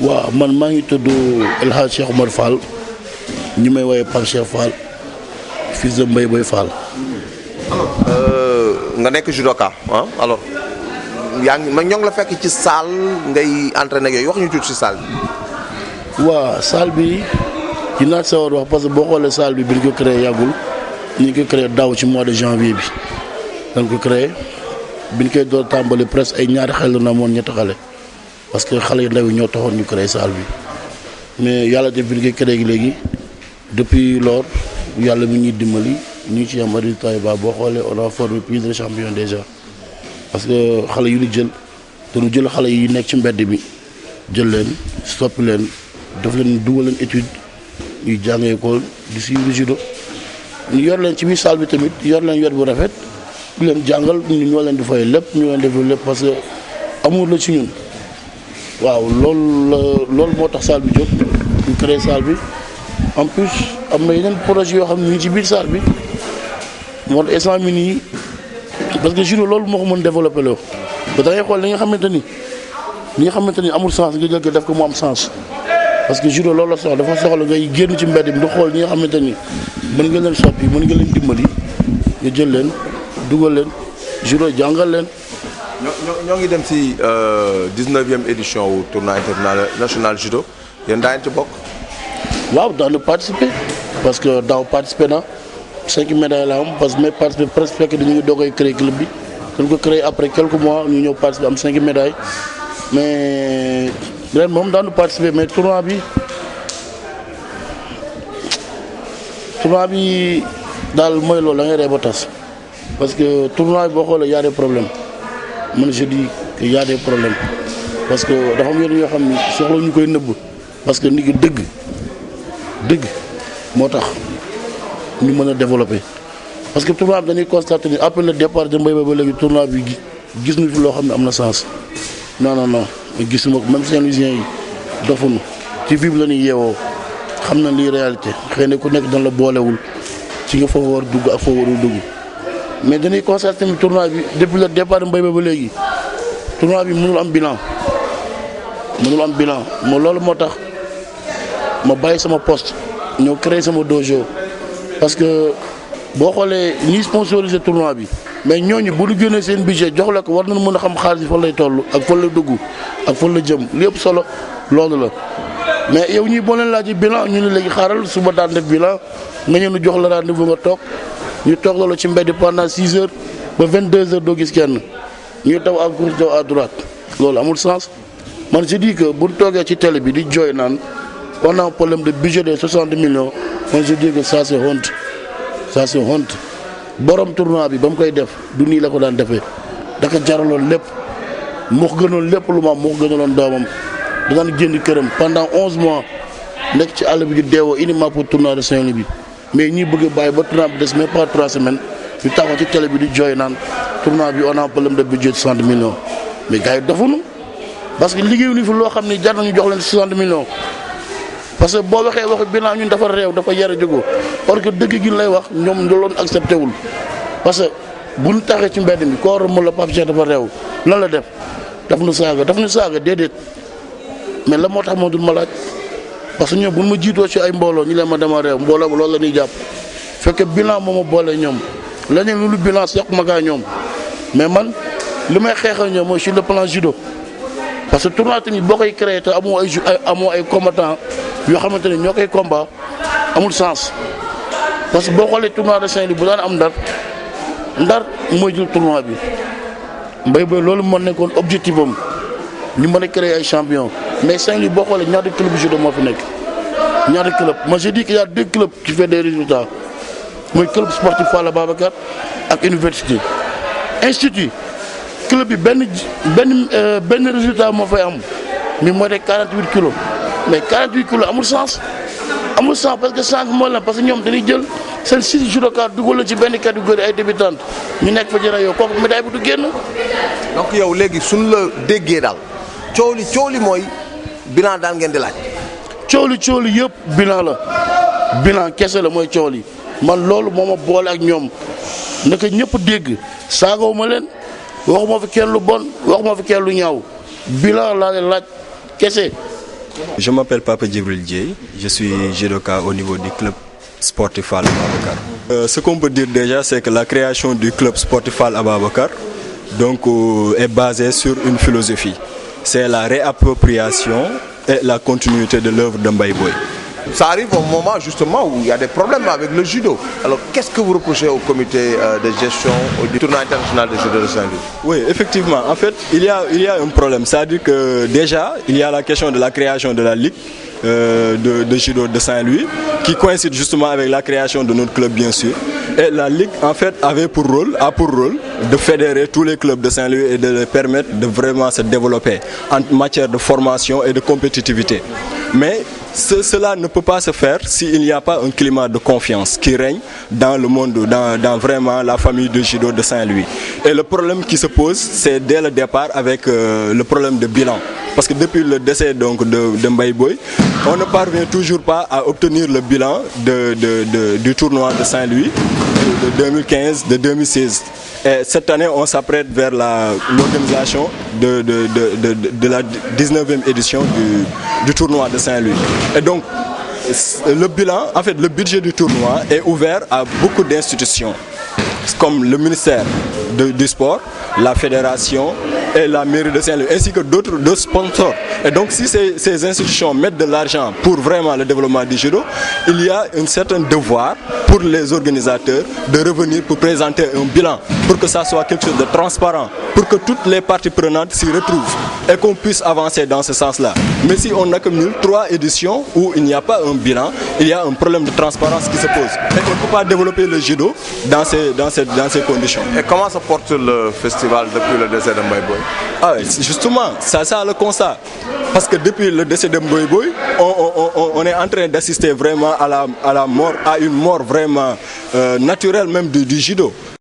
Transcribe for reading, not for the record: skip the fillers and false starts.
waaw man maa ngi tudd El Hadj Cheikh Omar Fall ñi may woowee Pape Cheikh Fall fils de Mbaye Boy Fall. nga nekk judoka alors yaa ngi ma ñoo ngi la fekk ci salle ngay entraîné ak yooyu wax ñu tuuti ci salle bi. waaw salle bi dinaa sawar wax parce que boo xoolee salle bi ñu ko créé yàggul ñu ngi ko créé daaw ci mois de janvier bi dañ ko créé bi ñu koy door tàmbali presque ay ñaari xel na moon ñetti xale parce que xale yu ndaw yi ñoo taxoon ñu créé salle bi mais yàlla def bi ñu koy créé léegi depuis lors yàlla mi ñuy dimbali ñu ngi ci am résultat yu baax boo xoolee on a formé plus de champions déjà parce que xale yu ñu jël dañu jël xale yi nekk ci mbedd bi jël leen soppi leen daf leen dugal leen étude ñuy jàng école di suivre judo ñu yor leen ci biir salle bi tamit yor leen yor bu rafet di leen jàngal ñu ñoo leen di fay lépp ñu leen def lépp parce que amour la ci ñun waaw loolu moo tax salle bi jóg ñu créé salle bi en plus am na yeneen projet yoo xam ne ñu ngi ci biir salle bi moo tax instant mi nii parce que judo loolu moo ko mën développé loo ba da ngay xool li nga xamante ni amul sens nga jël ko def ko mu am sens parce que judo loolu la soxla dafa soxla ngay génn ci mbedd mi di xool ñi nga xamante ni mën nga leen soppi mën nga leen dimbali nga jël leen dugal leen judo jàngal leen. ñoo ngi dem ci 19e édition wu tournoi international judo yéen daa ngeen ci bokk. waaw daan na participer parce que daaw participer na 5 médailles la am parce que may participer presque fekk dañu ngi doog a créer club bi dañ ko créé après quelques mois ñu ñëw participer am 5 médailles mais ren moom daan na participer mais tournoi bi daal mooy loolu da ngay ree ba tas parce que tournoi bi boo xoolee y a des problèmes man je dis que y a des problèmes parce que dafa am yenn yoo xam ni soxla ñu koy nëbb parce que nit ki dëgg moo tax ñu mën a développer parce que tournoi bi dañuy constater ni après le départ de Mbaye ba léegi tournoi bi gis ñu fi loo xam ne am na sens non gisuma ko même Saint-Louisiens yi dofuñu ci vive la ñuy yeewoo xam na lii réalité xëy na ku nekk dañ la boolewul ci nga foo war dugg ak foo warul dugg mais dañuy constater ni tournoi bi depuis le départ de Mbaye ba léegi tournoi bi mënul am bilan moo loolu moo tax ma bàyyi sama poste ñëw créer sama dojo parce que boo xoolee ñi sponsorisé tournoi bi mais ñooñu bu ñu génnee seen budget jox la ko war nañu mën a xam xaalis bi fan lay toll ak fan la dugg ak fan la jëm li ëpp solo loolu la mais yow ñii boo leen laajee bilan ñu ne léegi xaaral suba daan def bilan nga ñëw ñu jox la rendez-vous nga toog ñu toog loolu ci mbedd pendant 6 heures ba 22 heures doo gis kenn ñuy daw à gauche daw à droite loolu amul sens man je dis que bu ñu toogee ci télé bi di jooy naan. On a un problème de budget de 60 millions. Moi je dis que ça c'est honte. Ça c'est honte. Borom tournoi bi ba mu koy def du nii la ko daan defee da ko jaraloon lépp moo ko gënoon lépp lu ma am moo ko gënaloon doomam da daan génn këram pendant 11 mois nekk ci àll bi di deewoo uniquement pour tournoi de Saint-Louis bi mais ñi bëgg a bàyyi ba tournoi bi des même pas 3 semaines ñu taxaw ci télé bi di jooy naan tournoi bi on a un problème de budget de 60 millions mais gars yi defuñu parce que liggéeyuñu fi loo xam ne jar nañu jox leen 60 millions. parce que boo waxee waxu bilan ñun dafa réew dafa yara jógoo or que dëgg gi lay wax ñoom looloon accepté wul parce que bu ñu taxee ci mbedd mi koo war a mën la Pape Cheikh dafa réew lan la def daf nu saaga déedéet mais la moo tax moo dul ma laaj parce que ñoom bu ma jiitoo ci ay mbooloo ñu leen ma dama réew mbooloo ba loolu la ñuy jàpp fekk bilan moo ma boole ñoom leneen lu bilan seq ma gaa ñoom mais man li may xeexal ñoom mooy sur le plan judo parce que tournoi tamit boo koy créé te amoo ay combattants yoo xamante ne ñoo koy combat amul sens parce que boo xoolee tournoi de Saint-Louis bu daan am ndar mooy jël tournoi bi Mbaye Boye loolu moo nekkoon objectif am ñu mën a créer ay champion mais Saint-Louis boo xoolee ñaata club judo moo fi nekk ñaata club moi je dis qu'il y a 2 clubs qui fait des résultats mooy club sportif Falla Babacar ak université institut club bi benn résultat moo fay am mi mooy de 48 kilos mais 48 kilos amul sens parce que sànq moo la parce que ñoom dañuy jël seen 6 judoka dugal la ci benn catégorie ay débutantes ñu nekk fa jëra yow kooku médaille bi du génn. donc yow léegi suñu la déggee daal coow li mooy bilan daal ngeen di laaj. coow li yëpp bilan kese la mooy coow li man loolu moo ma boole ak ñoom naka ñëpp dégg saagaw ma leen waxuma fi kenn lu bon waxuma fi kenn lu ñaaw bilan laa leen laaj kese Je m'appelle Papa Djibril Dieye, je suis judoka au niveau du club sportif Al Ababacar. Ce qu'on peut dire déjà, c'est que la création du club sportif Al Ababacar est basée sur une philosophie. C'est la réappropriation et la continuité de l'œuvre de Mbaye Boye. Ça arrive au moment justement où il y a des problèmes avec le judo. Alors qu'est-ce que vous reprochez au comité de gestion du tournoi international de judo de Saint-Louis? Oui, effectivement, en fait, il y a un problème. C'est-à-dire que déjà, il y a la question de la création de la Ligue de judo de Saint-Louis, qui coïncide justement avec la création de notre club, bien sûr. Et la Ligue, en fait, a pour rôle de fédérer tous les clubs de Saint-Louis et de les permettre de vraiment se développer en matière de formation et de compétitivité. Mais cela ne peut pas se faire s'il n'y a pas un climat de confiance qui règne dans le monde, dans vraiment la famille de judo de Saint-Louis. Et le problème qui se pose, c'est dès le départ avec le problème de bilan. Parce que depuis le décès donc, de Mbaye Boye, on ne parvient toujours pas à obtenir le bilan du tournoi de Saint-Louis de 2015, de 2016. Et cette année, on s'apprête vers l'organisation de la 19e édition du tournoi de Saint-Louis. Et donc, le bilan, en fait, le budget du tournoi est ouvert à beaucoup d'institutions, comme le ministère du sport, la fédération et la mairie de Saint-Louis, ainsi que d'autres sponsors. Et donc si ces institutions mettent de l'argent pour vraiment le développement du judo, il y a un certain devoir pour les organisateurs de revenir pour présenter un bilan, pour que ça soit quelque chose de transparent, pour que toutes les parties prenantes s'y retrouvent et qu'on puisse avancer dans ce sens-là. Mais si on accumule 3 éditions où il n'y a pas un bilan, il y a un problème de transparence qui se pose. Et on ne peut pas développer le judo dans ces conditions. Et comment se porte le festival depuis le décès de Mbaye Boye? Ah, justement, c'est ça le constat. Parce que depuis le décès de Mbaye Boye, on est en train d'assister vraiment à une mort vraiment naturelle même du judo.